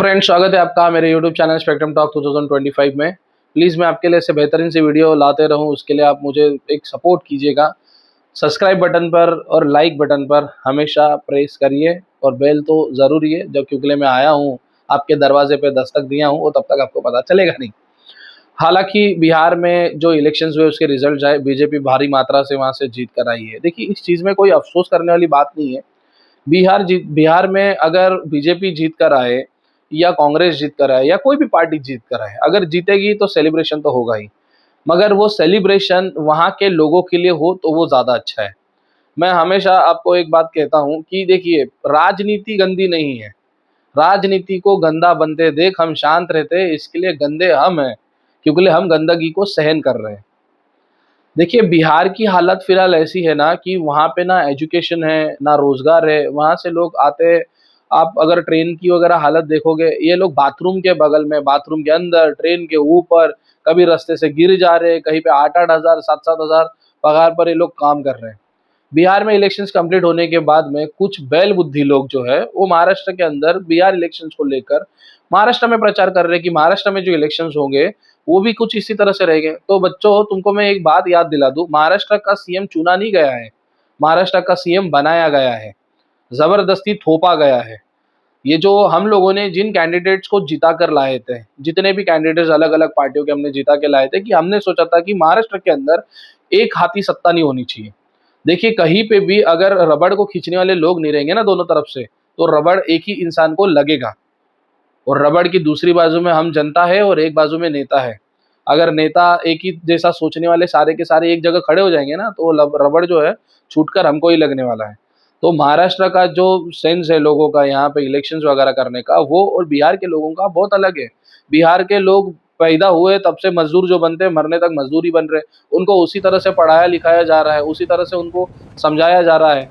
Friends, स्वागत है आपका मेरे यूट्यूब चैनल स्पेक्ट्रम टॉक 2025 में। प्लीज़ मैं आपके लिए ऐसे बेहतरीन सी वीडियो लाते रहूं, उसके लिए आप मुझे एक सपोर्ट कीजिएगा। सब्सक्राइब बटन पर और लाइक बटन पर हमेशा प्रेस करिए और बेल तो ज़रूरी है। जब क्योंकि मैं आया हूं, आपके दरवाजे पे दस्तक दिया हूं, वो तब तक आपको पता चलेगा नहीं। हालांकि बिहार में जो इलेक्शंस हुए उसके रिजल्ट आए, बीजेपी भारी मात्रा से वहाँ से जीत कर आई है। देखिए, इस चीज़ में कोई अफसोस करने वाली बात नहीं है। बिहार में अगर बीजेपी जीत कर आए या कांग्रेस जीत कर आए या कोई भी पार्टी जीत कर आए, अगर जीतेगी तो सेलिब्रेशन तो होगा ही, मगर वो सेलिब्रेशन वहाँ के लोगों के लिए हो तो वो ज़्यादा अच्छा है। मैं हमेशा आपको एक बात कहता हूँ कि देखिए, राजनीति गंदी नहीं है। राजनीति को गंदा बनते देख हम शांत रहते, इसके लिए गंदे हम हैं, क्योंकि हम गंदगी को सहन कर रहे हैं। देखिए, बिहार की हालत फिलहाल ऐसी है ना कि वहाँ पे ना एजुकेशन है, ना रोजगार है। वहाँ से लोग आते, आप अगर ट्रेन की वगैरह हालत देखोगे, ये लोग बाथरूम के बगल में, बाथरूम के अंदर, ट्रेन के ऊपर, कभी रास्ते से गिर जा रहे, कहीं पे 8-8 हज़ार 7-7 हज़ार पगार पर ये लोग काम कर रहे हैं। बिहार में इलेक्शंस कंप्लीट होने के बाद में कुछ बैल बुद्धि लोग जो है वो महाराष्ट्र के अंदर बिहार इलेक्शंस को लेकर महाराष्ट्र में प्रचार कर रहे हैं कि महाराष्ट्र में जो इलेक्शंस होंगे वो भी कुछ इसी तरह से रहेंगे। तो बच्चों, तुमको मैं एक बात याद दिला दूं, महाराष्ट्र का सीएम चुना नहीं गया है, महाराष्ट्र का सीएम बनाया गया है, जबरदस्ती थोपा गया है। ये जो हम लोगों ने जिन कैंडिडेट्स को जिता कर लाए थे, जितने भी कैंडिडेट्स अलग अलग पार्टियों के हमने जिता के लाए थे, कि हमने सोचा था कि महाराष्ट्र के अंदर एक हाथी सत्ता नहीं होनी चाहिए। देखिए, कहीं पे भी अगर रबड़ को खींचने वाले लोग नहीं रहेंगे ना दोनों तरफ से, तो रबड़ एक ही इंसान को लगेगा। और रबड़ की दूसरी बाजू में हम जनता है और एक बाजू में नेता है। अगर नेता एक ही जैसा सोचने वाले सारे के सारे एक जगह खड़े हो जाएंगे ना, तो रबड़ जो है छूटकर हमको ही लगने वाला है। तो महाराष्ट्र का जो सेंस है लोगों का यहाँ पे इलेक्शंस वगैरह करने का, वो और बिहार के लोगों का बहुत अलग है। बिहार के लोग पैदा हुए तब से मजदूर जो बनते हैं, मरने तक मजदूर ही बन रहे, उनको उसी तरह से पढ़ाया लिखाया जा रहा है, उसी तरह से उनको समझाया जा रहा है।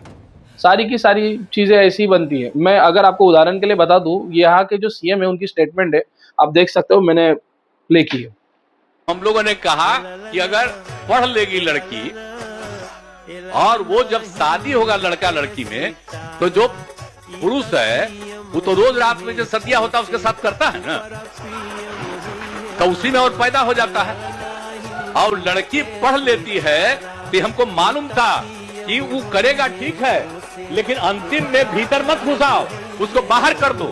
सारी की सारी चीज़ें ऐसी बनती है। मैं अगर आपको उदाहरण के लिए बता दूं, यहाँ के जो सीएम है उनकी स्टेटमेंट है, आप देख सकते हो, मैंने प्ले की है। हम लोगों ने कहा कि अगर पढ़ लेगी लड़की और वो जब शादी होगा लड़का लड़की में, तो जो पुरुष है वो तो रोज रात में जो सतिया होता है उसके साथ करता है ना, तो उसी में और पैदा हो जाता है। और लड़की पढ़ लेती है तो हमको मालूम था कि वो करेगा, ठीक है, लेकिन अंतिम में भीतर मत घुसाओ, उसको बाहर कर दो।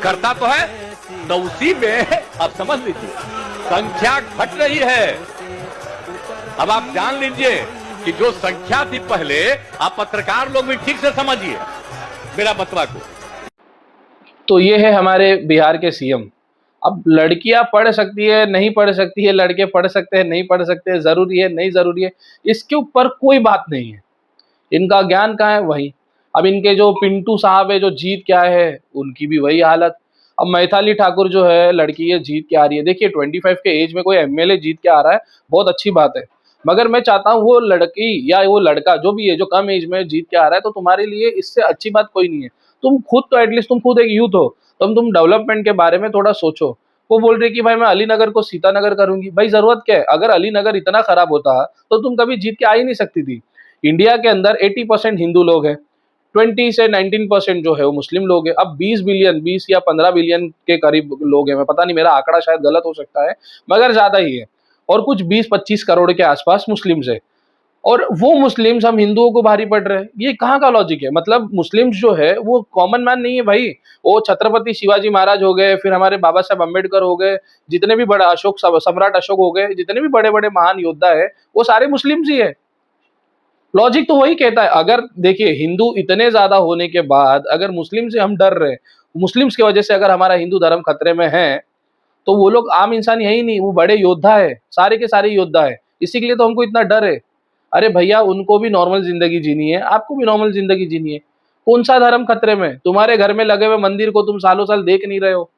करता तो है, तो उसी में अब समझ लीजिए संख्या घट रही है। अब आप जान लीजिए कि जो संख्या थी पहले, आप पत्रकार लोग भी ठीक से समझिए मेरा बतवा को। तो ये है हमारे बिहार के सीएम। अब लड़कियां पढ़ सकती है, नहीं पढ़ सकती है, लड़के पढ़ सकते हैं, नहीं पढ़ सकते हैं, जरूरी है, नहीं जरूरी है, इसके ऊपर कोई बात नहीं है। इनका ज्ञान कहाँ है, वही। अब इनके जो पिंटू साहब है जो जीत के आए हैं, उनकी भी वही हालत। अब मैथिली ठाकुर जो है लड़की, ये जीत के आ रही है। देखिए, 25 के एज में कोई एमएलए जीत के आ रहा है, बहुत अच्छी बात है, मगर मैं चाहता हूँ वो लड़की या वो लड़का जो भी है, जो कम एज में जीत के आ रहा है, तो तुम्हारे लिए इससे अच्छी बात कोई नहीं है। तुम खुद तो एटलीस्ट, तुम खुद एक यूथ हो, तुम डेवलपमेंट के बारे में थोड़ा सोचो। वो बोल रही कि भाई मैं अलीनगर को सीतानगर करूंगी। भाई जरूरत क्या है? अगर अलीनगर इतना खराब होता तो तुम कभी जीत के आ ही नहीं सकती थी। इंडिया के अंदर 80% हिंदू लोग हैं, 20 से 19% जो है वो मुस्लिम लोग हैं। अब 20 बिलियन, 20 या 15 बिलियन के करीब लोग हैं, मैं पता नहीं, मेरा आंकड़ा शायद गलत हो सकता है, मगर ज्यादा ही है। और कुछ 20-25 करोड़ के आसपास मुस्लिम्स है, और वो मुस्लिम्स हम हिंदुओं को भारी पड़ रहे हैं। ये कहाँ का लॉजिक है? मतलब मुस्लिम्स जो है वो कॉमन मैन नहीं है भाई। वो छत्रपति शिवाजी महाराज हो गए, फिर हमारे बाबा साहब अम्बेडकर हो गए, जितने भी बड़े सम्राट अशोक हो गए, जितने भी बड़े बड़े महान योद्धा है, वो सारे मुस्लिम्स ही है। लॉजिक तो वही कहता है। अगर देखिए, हिंदू इतने ज्यादा होने के बाद अगर मुस्लिम से हम डर रहे, मुस्लिम्स की वजह से अगर हमारा हिंदू धर्म खतरे में है, तो वो लोग आम इंसान है ही नहीं, वो बड़े योद्धा है, सारे के सारे योद्धा है। इसी के लिए तो हमको इतना डर है। अरे भैया, उनको भी नॉर्मल जिंदगी जीनी है, आपको भी नॉर्मल जिंदगी जीनी है। कौन सा धर्म खतरे में? तुम्हारे घर में लगे हुए मंदिर को तुम सालों साल देख नहीं रहे हो।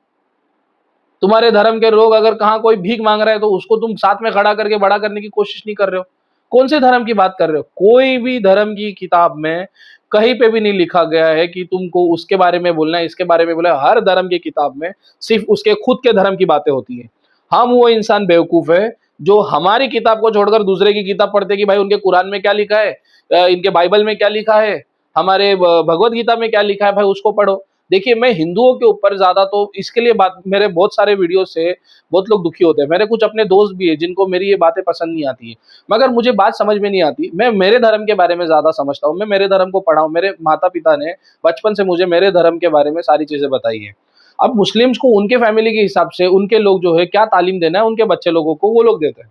तुम्हारे धर्म के लोग अगर कहाँ कोई भीख मांग रहे हैं तो उसको तुम साथ में खड़ा करके बड़ा करने की कोशिश नहीं कर रहे हो। कौन से धर्म की बात कर रहे हो? कोई भी धर्म की किताब में कहीं पे भी नहीं लिखा गया है कि तुमको उसके बारे में बोलना है, इसके बारे में बोलना है। हर धर्म की किताब में सिर्फ उसके खुद के धर्म की बातें होती है। हम वो इंसान बेवकूफ है जो हमारी किताब को छोड़कर दूसरे की किताब पढ़ते कि भाई उनके कुरान में क्या लिखा है, इनके बाइबल में क्या लिखा है, हमारे भगवत गीता में क्या लिखा है, भाई उसको पढ़ो। देखिए मैं हिंदुओं के ऊपर ज्यादा तो इसके लिए बात, मेरे बहुत सारे वीडियो से बहुत लोग दुखी होते हैं, मेरे कुछ अपने दोस्त भी है जिनको मेरी ये बातें पसंद नहीं आती है, मगर मुझे बात समझ में नहीं आती। मैं मेरे धर्म के बारे में ज्यादा समझता हूँ, मैं मेरे धर्म को पढ़ा हूँ, मेरे माता पिता ने बचपन से मुझे मेरे धर्म के बारे में सारी चीजें बताई है। अब मुस्लिम्स को उनके फैमिली के हिसाब से उनके लोग जो है क्या तालीम देना है उनके बच्चे लोगों को, वो लोग देते हैं।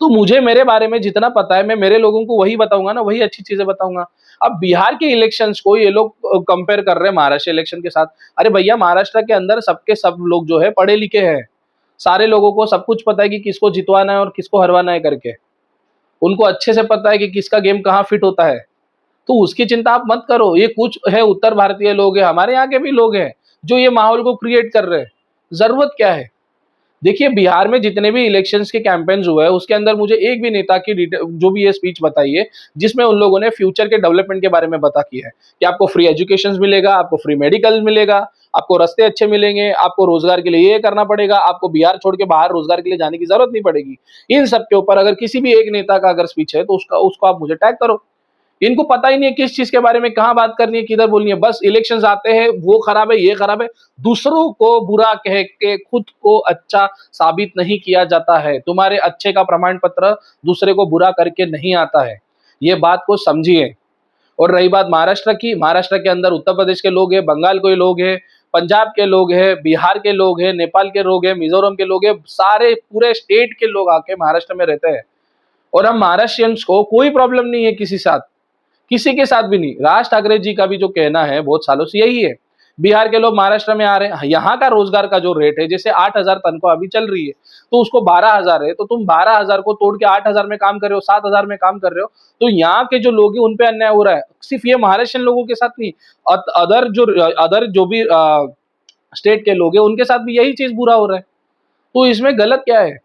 तो मुझे मेरे बारे में जितना पता है मैं मेरे लोगों को वही बताऊंगा ना, वही अच्छी चीजें बताऊंगा। अब बिहार के इलेक्शंस को ये लोग कंपेयर कर रहे हैं महाराष्ट्र इलेक्शन के साथ। अरे भैया महाराष्ट्र के अंदर सबके सब लोग जो है पढ़े लिखे हैं, सारे लोगों को सब कुछ पता है कि किसको जितवाना है और किसको हरवाना है करके, उनको अच्छे से पता है कि किसका गेम कहाँ फिट होता है। तो उसकी चिंता आप मत करो, ये कुछ है उत्तर भारतीय लोग हैं, हमारे यहाँ के भी लोग हैं जो ये माहौल को क्रिएट कर रहे हैं। जरूरत क्या है? देखिए बिहार में जितने भी इलेक्शंस के कैंपेन्स हुए हैं उसके अंदर मुझे एक भी नेता की जो भी ये स्पीच बताई है जिसमें उन लोगों ने फ्यूचर के डेवलपमेंट के बारे में बता किया है कि आपको फ्री एजुकेशन मिलेगा, आपको फ्री मेडिकल मिलेगा, आपको रास्ते अच्छे मिलेंगे, आपको रोजगार के लिए ये करना पड़ेगा, आपको बिहार छोड़ के बाहर रोजगार के लिए जाने की जरूरत नहीं पड़ेगी। इन सब के ऊपर अगर किसी भी एक नेता का अगर स्पीच है तो उसको आप मुझे टैग करो। इनको पता ही नहीं है किस चीज के बारे में कहां बात करनी है, किधर बोलनी है। बस इलेक्शंस आते हैं, वो खराब है, ये खराब है, दूसरों को बुरा कह के खुद को अच्छा साबित नहीं किया जाता है। तुम्हारे अच्छे का प्रमाण पत्र दूसरे को बुरा करके नहीं आता है, ये बात को समझिए। और रही बात महाराष्ट्र की, महाराष्ट्र के अंदर उत्तर प्रदेश के लोग हैं, बंगाल के लोग हैं, पंजाब के लोग हैं, बिहार के लोग हैं, नेपाल के लोग हैं, मिजोरम के लोग हैं, सारे पूरे स्टेट के लोग आके महाराष्ट्र में रहते हैं। और हम महाराष्ट्रियंस को कोई प्रॉब्लम नहीं है किसी साथ, किसी के साथ भी नहीं। राज ठाकरे जी का भी जो कहना है बहुत सालों से यही है। बिहार के लोग महाराष्ट्र में आ रहे हैं, यहाँ का रोजगार का जो रेट है जैसे 8,000 तनख्वाह अभी चल रही है तो उसको 12,000 है, तो तुम 12,000 को तोड़ के 8,000 में काम कर रहे हो, 7,000 में काम कर रहे हो, तो यहाँ के जो लोग हैं उन पे अन्याय हो रहा है। सिर्फ ये महाराष्ट्र लोगों के साथ नहीं, अदर जो भी स्टेट के लोग हैं उनके साथ भी यही चीज बुरा हो रहा है। तो इसमें गलत क्या है?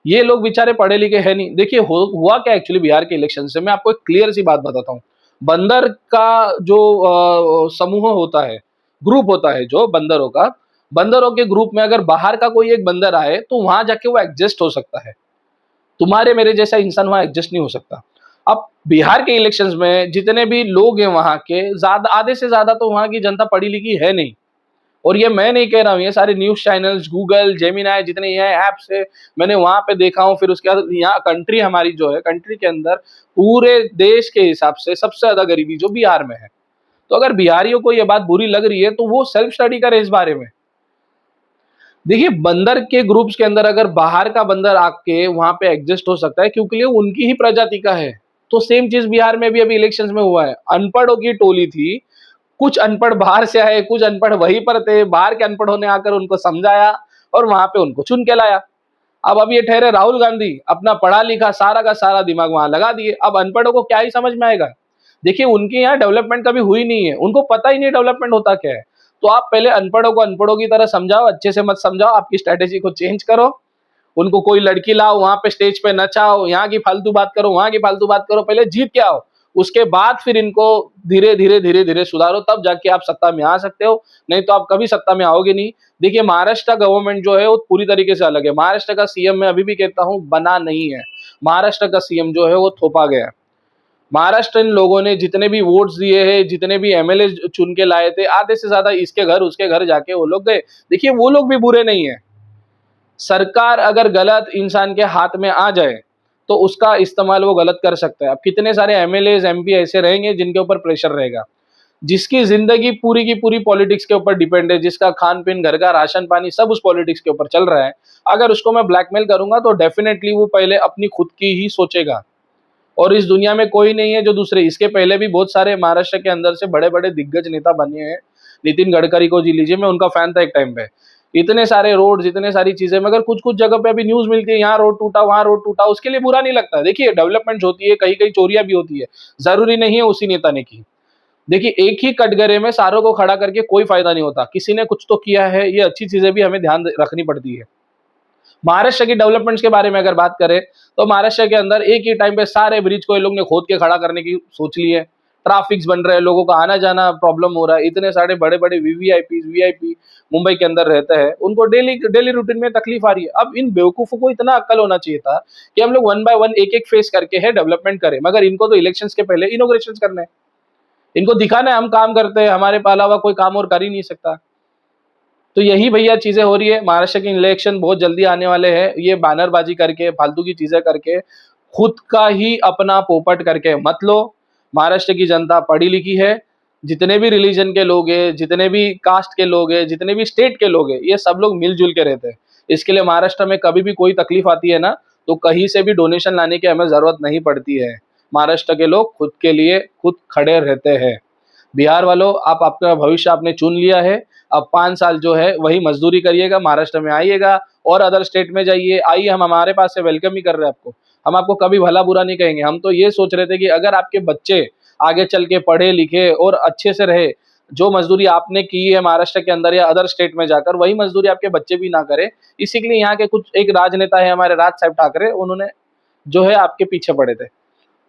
ये लोग बेचारे पढ़े लिखे है नहीं। देखिए हुआ क्या एक्चुअली बिहार के इलेक्शन से, मैं आपको एक क्लियर सी बात बताता हूँ। बंदर का जो समूह होता है, ग्रुप होता है जो बंदरों का, बंदरों के ग्रुप में अगर बाहर का कोई एक बंदर आए तो वहां जाके वो एडजस्ट हो सकता है, तुम्हारे मेरे जैसा इंसान वहां एडजस्ट नहीं हो सकता। अब बिहार के इलेक्शंस में जितने भी लोग हैं वहां के, ज्यादा आधे से ज्यादा तो वहां की जनता पढ़ी लिखी है नहीं। और ये मैं नहीं कह रहा हूँ, ये सारे न्यूज चैनल्स, गूगल, जेमिनाई, जितने ये ऐप्स है, मैंने वहां पे देखा हूँ। फिर उसके बाद यहाँ कंट्री हमारी जो है, कंट्री के अंदर पूरे देश के हिसाब से सबसे ज्यादा गरीबी जो बिहार में है। तो अगर बिहारियों को ये बात बुरी लग रही है तो वो सेल्फ स्टडी करे इस बारे में। देखिए बंदर के ग्रुप्स के अंदर अगर बाहर का बंदर आके वहां पे एडजस्ट हो सकता है क्योंकि ये उनकी ही प्रजाति का है, तो सेम चीज बिहार में भी अभी इलेक्शंस में हुआ है। अनपढ़ों की टोली थी, कुछ अनपढ़ बाहर से आए, कुछ अनपढ़ वहीं पर थे, बाहर के अनपढ़ों ने आकर उनको समझाया और वहां पे उनको चुन के लाया। अब ये ठहरे राहुल गांधी, अपना पढ़ा लिखा सारा का सारा दिमाग वहां लगा दिए, अब अनपढ़ों को क्या ही समझ में आएगा? देखिए उनके यहाँ डेवलपमेंट कभी हुई नहीं है, उनको पता ही नहीं डेवलपमेंट होता क्या है। तो आप पहले अनपढ़ों को अनपढ़ों की तरह समझाओ, अच्छे से मत समझाओ, आपकी स्ट्रेटेजी को चेंज करो। उनको कोई लड़की लाओ, वहां पे स्टेज पे नचाओ, यहाँ की फालतू बात करो, वहां की फालतू बात करो, पहले जीत के आओ, उसके बाद फिर इनको धीरे धीरे धीरे धीरे सुधारो, तब जाके आप सत्ता में आ सकते हो, नहीं तो आप कभी सत्ता में आओगे नहीं। देखिए महाराष्ट्र गवर्नमेंट जो है वो पूरी तरीके से अलग है। महाराष्ट्र का सीएम मैं अभी भी कहता हूँ बना नहीं है, महाराष्ट्र का सीएम जो है वो थोपा गया है। महाराष्ट्र लोगों ने जितने भी वोट्स दिए हैं, जितने भी एमएलए चुन के लाए थे, आधे से ज्यादा इसके घर उसके घर जाके वो लोग गए। देखिए वो लोग भी बुरे नहीं है। सरकार अगर गलत इंसान के हाथ में आ जाए तो उसका इस्तेमाल वो गलत कर सकता है। अब कितने सारे एमएलए एमपी ऐसे रहेंगे जिनके ऊपर प्रेशर रहेगा, जिसकी जिंदगी पूरी की पूरी पॉलिटिक्स के ऊपर डिपेंड है, जिसका खान पीन, घर का राशन पानी सब उस पॉलिटिक्स के ऊपर चल रहा है। अगर उसको मैं ब्लैकमेल करूंगा तो डेफिनेटली वो पहले अपनी खुद की ही सोचेगा। और इस दुनिया में कोई नहीं है जो दूसरे, इसके पहले भी बहुत सारे महाराष्ट्र के अंदर से बड़े बड़े दिग्गज नेता बने हैं। नितिन गडकरी को जी लीजिए, मैं उनका फैन था एक टाइम पे। इतने सारे रोड, इतने सारी चीजें, मगर कुछ कुछ जगह पे अभी न्यूज मिलती है यहाँ रोड टूटा, वहां रोड टूटा, उसके लिए बुरा नहीं लगता। देखिए डेवलपमेंट होती है, कहीं कहीं चोरियां भी होती है, जरूरी नहीं है उसी नेता ने की। देखिए एक ही कटघरे में सारों को खड़ा करके कोई फायदा नहीं होता, किसी ने कुछ तो किया है, ये अच्छी चीजें भी हमें ध्यान रखनी पड़ती है। महाराष्ट्र की डेवलपमेंट्स के बारे में अगर बात करें तो महाराष्ट्र के अंदर एक ही टाइम पे सारे ब्रिज को ये लोग ने खोद के खड़ा करने की सोच ली है। ट्रैफिक्स बन रहे हैं, लोगों का आना जाना प्रॉब्लम हो रहा है। इतने सारे बड़े बड़े वीवीआईपी मुंबई के अंदर रहते हैं, उनको डेली रूटीन में तकलीफ आ रही है। अब इन बेवकूफों को इतना अक्ल होना चाहिए था कि हम लोग वन बाय वन एक एक फेस करके है डेवलपमेंट करें, मगर इनको तो इलेक्शंस के पहले इनोग्रेशन करना है। इनको दिखाना है हम काम करते हैं, हमारे अलावा कोई काम और कर ही नहीं सकता। तो यही भैया चीजें हो रही है। महाराष्ट्र के इलेक्शन बहुत जल्दी आने वाले हैं। ये बैनरबाजी करके, फालतू की चीजें करके, खुद का ही अपना पोपट करके मत लो। महाराष्ट्र की जनता पढ़ी लिखी है। जितने भी रिलीजन के लोग हैं, जितने भी कास्ट के लोग हैं, जितने भी स्टेट के लोग हैं, ये सब लोग मिलजुल के रहते हैं। इसके लिए महाराष्ट्र में कभी भी कोई तकलीफ आती है ना, तो कहीं से भी डोनेशन लाने की हमें जरूरत नहीं पड़ती है। महाराष्ट्र के लोग खुद के लिए खुद खड़े रहते हैं। बिहार वालों, आप आपका भविष्य आपने चुन लिया है। अब 5 साल जो है वही मजदूरी करिएगा, महाराष्ट्र में आइएगा और अदर स्टेट में जाइए। आइए, हम हमारे पास से वेलकम ही कर रहे हैं आपको। हम आपको कभी भला बुरा नहीं कहेंगे। हम तो ये सोच रहे थे कि अगर आपके बच्चे आगे चल के पढ़े लिखे और अच्छे से रहे, जो मजदूरी आपने की है महाराष्ट्र के अंदर या अदर स्टेट में जाकर, वही मजदूरी आपके बच्चे भी ना करें। इसी के लिए यहाँ के कुछ एक राजनेता है हमारे, राज साहब ठाकरे, उन्होंने जो है आपके पीछे पड़े थे।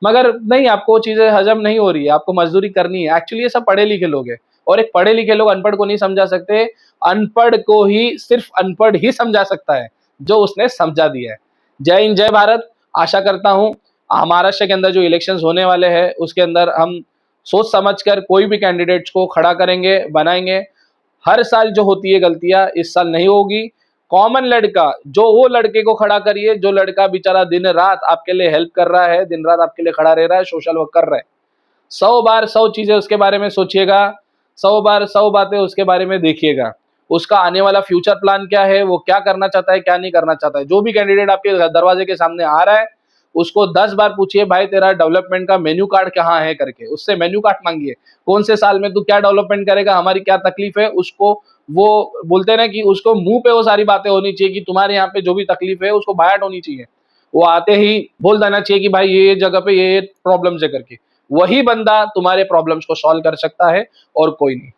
मगर नहीं, आपको वो चीजें हजम नहीं हो रही है, आपको मजदूरी करनी है। एक्चुअली ये सब पढ़े लिखे लोग हैं, और एक पढ़े लिखे लोग अनपढ़ को नहीं समझा सकते। अनपढ़ को ही सिर्फ अनपढ़ ही समझा सकता है, जो उसने समझा दिया है। जय हिंद, जय भारत। आशा करता हूँ महाराष्ट्र के अंदर जो इलेक्शंस होने वाले हैं उसके अंदर हम सोच समझकर कोई भी कैंडिडेट्स को खड़ा करेंगे, बनाएंगे। हर साल जो होती है गलतियां, इस साल नहीं होगी। कॉमन लड़का, जो वो लड़के को खड़ा करिए जो लड़का बेचारा दिन रात आपके लिए हेल्प कर रहा है, दिन रात आपके लिए खड़ा रह रहा है, सोशल वर्क कर रहा है। 100 बार 100 चीजें उसके बारे में सोचिएगा, 100 बार 100 बातें उसके बारे में देखिएगा। उसका आने वाला फ्यूचर प्लान क्या है, वो क्या करना चाहता है, क्या नहीं करना चाहता है। जो भी कैंडिडेट आपके दरवाजे के सामने आ रहा है, उसको 10 बार पूछिए, भाई तेरा डेवलपमेंट का मेन्यू कार्ड कहाँ है करके। उससे मेन्यू कार्ड मांगिए, कौन से साल में तू क्या डेवलपमेंट करेगा, हमारी क्या तकलीफ है। उसको वो बोलते हैं ना कि उसको मुंह पे वो सारी बातें होनी चाहिए कि तुम्हारे यहाँ पे जो भी तकलीफ है उसको बायट होनी चाहिए। वो आते ही बोल देना चाहिए कि भाई ये जगह पे ये प्रॉब्लम्स है करके। वही बंदा तुम्हारे प्रॉब्लम्स को सॉल्व कर सकता है और कोई नहीं।